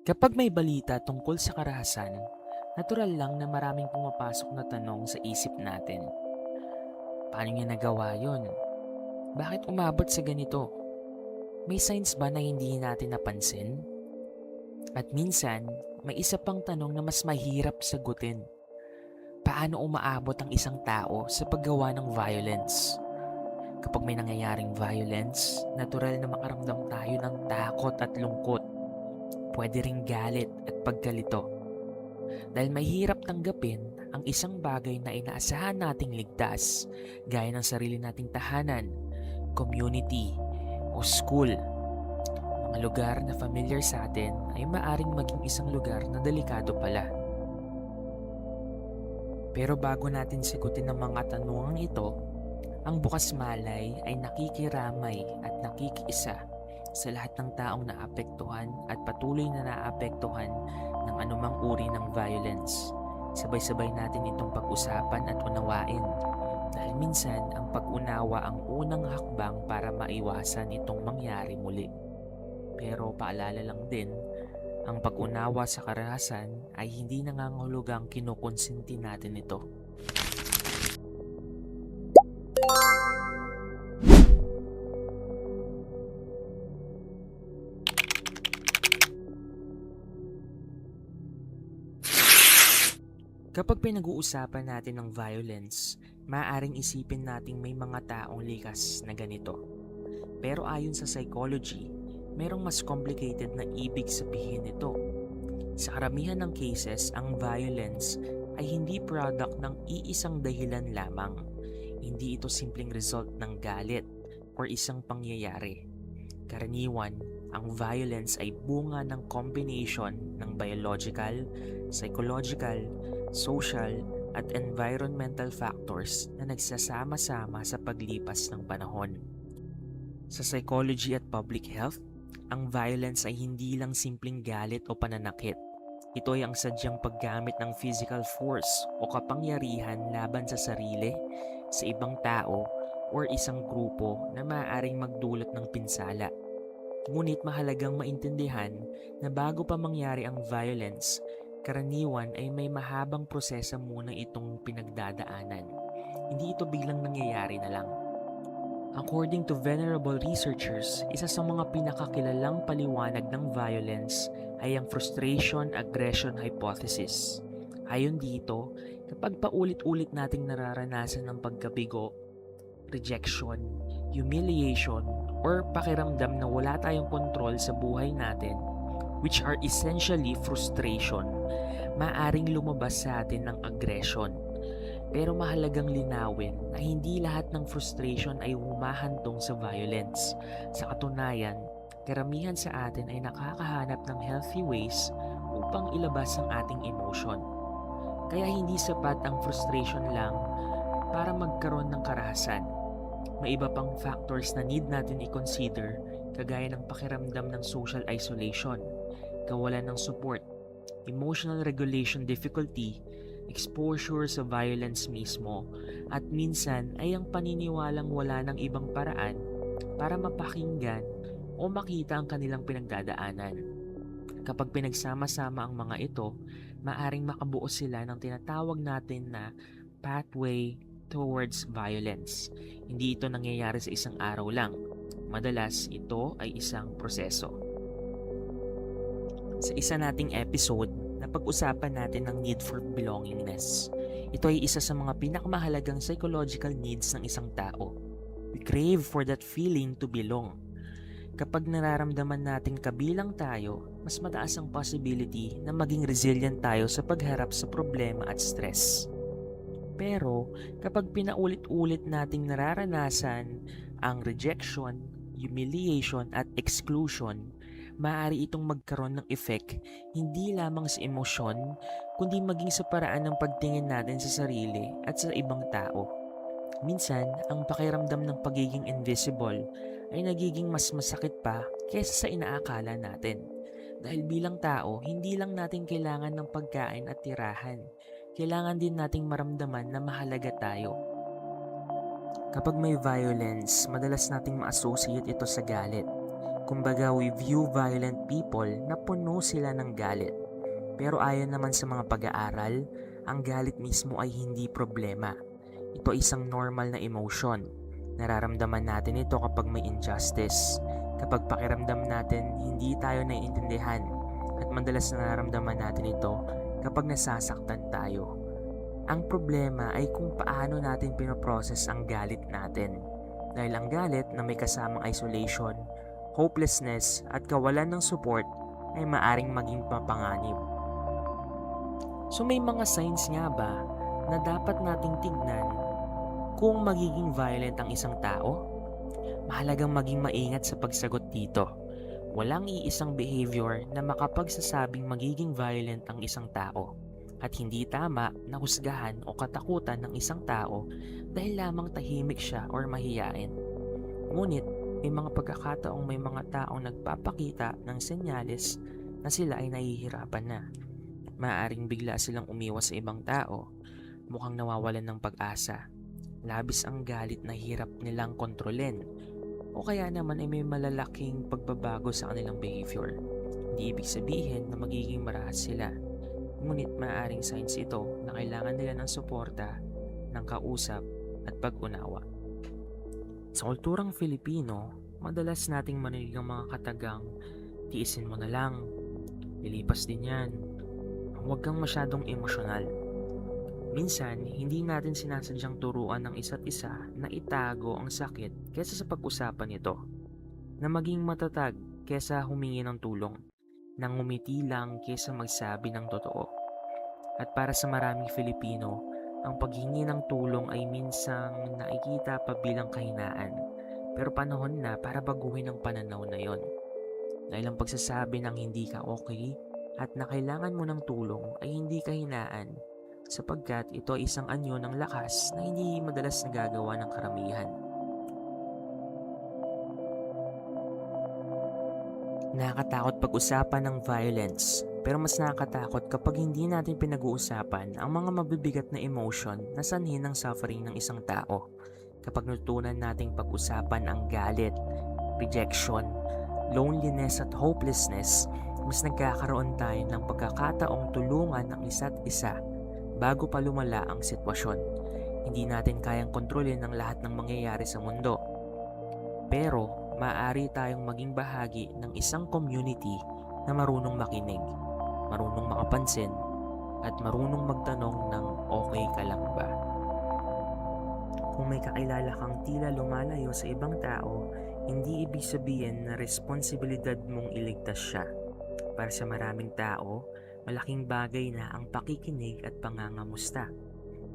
Kapag may balita tungkol sa karahasan, natural lang na maraming pumapasok na tanong sa isip natin. Paano niya nagawa yon? Bakit umabot sa ganito? May signs ba na hindi natin napansin? At minsan, may isa pang tanong na mas mahirap sagutin. Paano umaabot ang isang tao sa paggawa ng violence? Kapag may nangyayaring violence, natural na makaramdam tayo ng takot at lungkot. Pwede ring galit at pagkalito. Dahil mahirap tanggapin ang isang bagay na inaasahan nating ligtas, gaya ng sarili nating tahanan, community, o school. Mga lugar na familiar sa atin ay maaring maging isang lugar na delikado pala. Pero bago natin sigutin ang mga tanungang ito, ang bukas malay ay nakikiramay at nakikiisa sa lahat ng taong naapektuhan at patuloy na naapektuhan ng anumang uri ng violence. Sabay-sabay natin itong pag-usapan at unawain dahil minsan ang pag-unawa ang unang hakbang para maiwasan itong mangyari muli. Pero paalala lang din, ang pag-unawa sa karahasan ay hindi nangangahulugang kinukonsinti natin ito. Kapag pinag-uusapan natin ng violence, maaaring isipin nating may mga taong likas na ganito. Pero ayon sa psychology, merong mas complicated na ibig sabihin nito. Sa karamihan ng cases, ang violence ay hindi product ng iisang dahilan lamang. Hindi ito simpleng result ng galit or isang pangyayari. Karaniwan, ang violence ay bunga ng combination ng biological, psychological, social, at environmental factors na nagsasama-sama sa paglipas ng panahon. Sa psychology at public health, ang violence ay hindi lang simpleng galit o pananakit. Ito ay ang sadyang paggamit ng physical force o kapangyarihan laban sa sarili, sa ibang tao, or isang grupo na maaaring magdulot ng pinsala. Ngunit mahalagang maintindihan na bago pa mangyari ang violence, karaniwan ay may mahabang prosesa muna itong pinagdadaanan. Hindi ito biglang nangyayari na lang. According to venerable researchers, isa sa mga pinakakilalang paliwanag ng violence ay ang frustration-aggression hypothesis. Ayon dito, kapag paulit-ulit nating nararanasan ng pagkabigo, rejection, humiliation, or pakiramdam na wala tayong kontrol sa buhay natin, which are essentially frustration, maaring lumabas sa atin ng aggression. Pero mahalagang linawin na hindi lahat ng frustration ay humahantong sa violence. Sa katunayan, karamihan sa atin ay nakakahanap ng healthy ways upang ilabas ang ating emotion. Kaya hindi sapat ang frustration lang para magkaroon ng karahasan. May iba pang factors na need natin i-consider, kagaya ng pakiramdam ng social isolation, kawalan ng support, emotional regulation difficulty, exposure sa violence mismo, at minsan ay ang paniniwalang wala ng ibang paraan para mapakinggan o makita ang kanilang pinagdadaanan. Kapag pinagsama-sama ang mga ito, maaring makabuo sila ng tinatawag natin na pathway towards violence. Hindi ito nangyayari sa isang araw lang. Madalas, ito ay isang proseso. Sa isa nating episode, napag-usapan natin ang need for belongingness. Ito ay isa sa mga pinakamahalagang psychological needs ng isang tao. We crave for that feeling to belong. Kapag nararamdaman natin kabilang tayo, mas mataas ang possibility na maging resilient tayo sa pagharap sa problema at stress. Pero kapag pinaulit-ulit nating nararanasan ang rejection, humiliation at exclusion, maaari itong magkaroon ng effect hindi lamang sa emosyon, kundi maging sa paraan ng pagtingin natin sa sarili at sa ibang tao. Minsan, ang pakiramdam ng pagiging invisible ay nagiging mas masakit pa kaysa sa inaakala natin. Dahil bilang tao, hindi lang natin kailangan ng pagkain at tirahan. Kailangan din nating maramdaman na mahalaga tayo. Kapag may violence, madalas nating ma-associate ito sa galit. Kumbaga, we view violent people na puno sila ng galit. Pero ayon naman sa mga pag-aaral, ang galit mismo ay hindi problema. Ito ay isang normal na emotion. Nararamdaman natin ito kapag may injustice, kapag pakiramdam natin hindi tayo naiintindihan, at madalas nararamdaman natin ito kapag nasasaktan tayo. Ang problema ay kung paano natin pinoprocess ang galit natin. Dahil ang galit na may kasamang isolation, hopelessness at kawalan ng support ay maaring maging papanganib. So may mga signs nga ba na dapat nating tignan kung magiging violent ang isang tao? Mahalagang maging maingat sa pagsagot dito. Walang iisang behavior na makapagsasabing magiging violent ang isang tao. At hindi tama na husgahan o katakutan ng isang tao dahil lamang tahimik siya or mahiyain. Ngunit may mga pagkakataong may mga taong nagpapakita ng senyales na sila ay nahihirapan na. Maaaring bigla silang umiwas sa ibang tao, mukhang nawawalan ng pag-asa, labis ang galit na hirap nilang kontrolin, o kaya naman ay may malalaking pagbabago sa kanilang behavior. Hindi ibig sabihin na magiging marahas sila, ngunit maaaring signs ito na kailangan nila ng suporta, ng kausap at pag-unawa. Sa kulturang Filipino, madalas nating marinig ang mga katagang, tiisin mo na lang, lilipas din yan, huwag kang masyadong emosyonal. Minsan, hindi natin sinasadyang turuan ng isa't isa na itago ang sakit kaysa sa pag-usapan ito, na maging matatag kaysa humingi ng tulong, nang ngumiti lang kaysa magsabi ng totoo. At para sa maraming Filipino, ang paghingi ng tulong ay minsang nakikita pa bilang kahinaan, pero panahon na para baguhin ang pananaw na yon. Dahil ang pagsasabi ng hindi ka okay at na kailangan mo ng tulong ay hindi kahinaan, sapagkat ito ay isang anyo ng lakas na hindi madalas nagagawa ng karamihan. Nakakatakot pag-usapan ng violence, pero mas nakakatakot kapag hindi natin pinag-uusapan ang mga mabibigat na emotion na sanhi ng suffering ng isang tao. Kapag natutunan nating pag-usapan ang galit, rejection, loneliness at hopelessness, mas nagkakaroon tayo ng pagkakataong tulungan ang isa't isa bago pa lumala ang sitwasyon. Hindi natin kayang kontrolin ang lahat ng mangyayari sa mundo. Pero maaari tayong maging bahagi ng isang community na marunong makinig, marunong makapansin, at marunong magtanong ng okay ka lang ba? Kung may kakilala kang tila lumalayo sa ibang tao, hindi ibig sabihin na responsibilidad mong iligtas siya. Para sa maraming tao, malaking bagay na ang pakikinig at pangangamusta.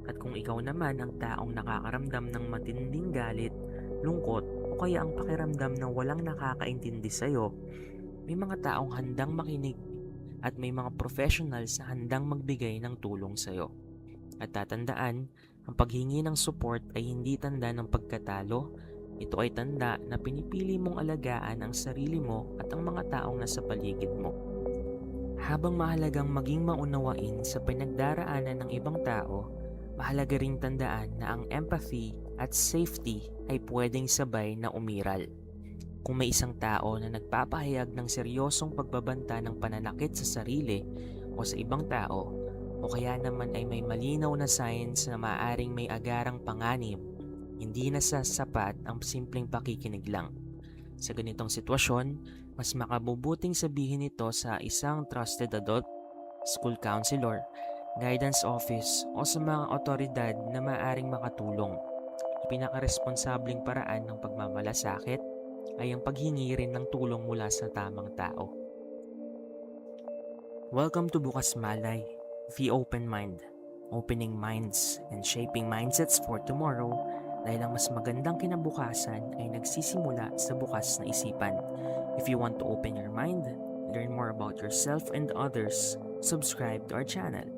At kung ikaw naman ang taong nakakaramdam ng matinding galit, lungkot, o kaya ang pakiramdam na walang nakakaintindi sa'yo, may mga taong handang makinig at may mga professionals na handang magbigay ng tulong sa'yo. At tatandaan, ang paghingi ng support ay hindi tanda ng pagkatalo. Ito ay tanda na pinipili mong alagaan ang sarili mo at ang mga taong nasa paligid mo. Habang mahalagang maging maunawain sa pinagdaraanan ng ibang tao, mahalaga ring tandaan na ang empathy at safety ay pwedeng sabay na umiral. Kung may isang tao na nagpapahayag ng seryosong pagbabanta ng pananakit sa sarili o sa ibang tao, o kaya naman ay may malinaw na signs na maaaring may agarang panganib, hindi na sasapat ang simpleng pakikinig lang. Sa ganitong sitwasyon, mas makabubuting sabihin ito sa isang trusted adult, school counselor, guidance office o sa mga otoridad na maaaring makatulong. Pinaka-responsabling paraan ng pagmamalasakit ay ang paghingi rin ng tulong mula sa tamang tao. Welcome to Bukas Malay, The Open Mind, opening minds and shaping mindsets for tomorrow, dahil ang mas magandang kinabukasan ay nagsisimula sa bukas na isipan. If you want to open your mind, learn more about yourself and others, subscribe to our channel.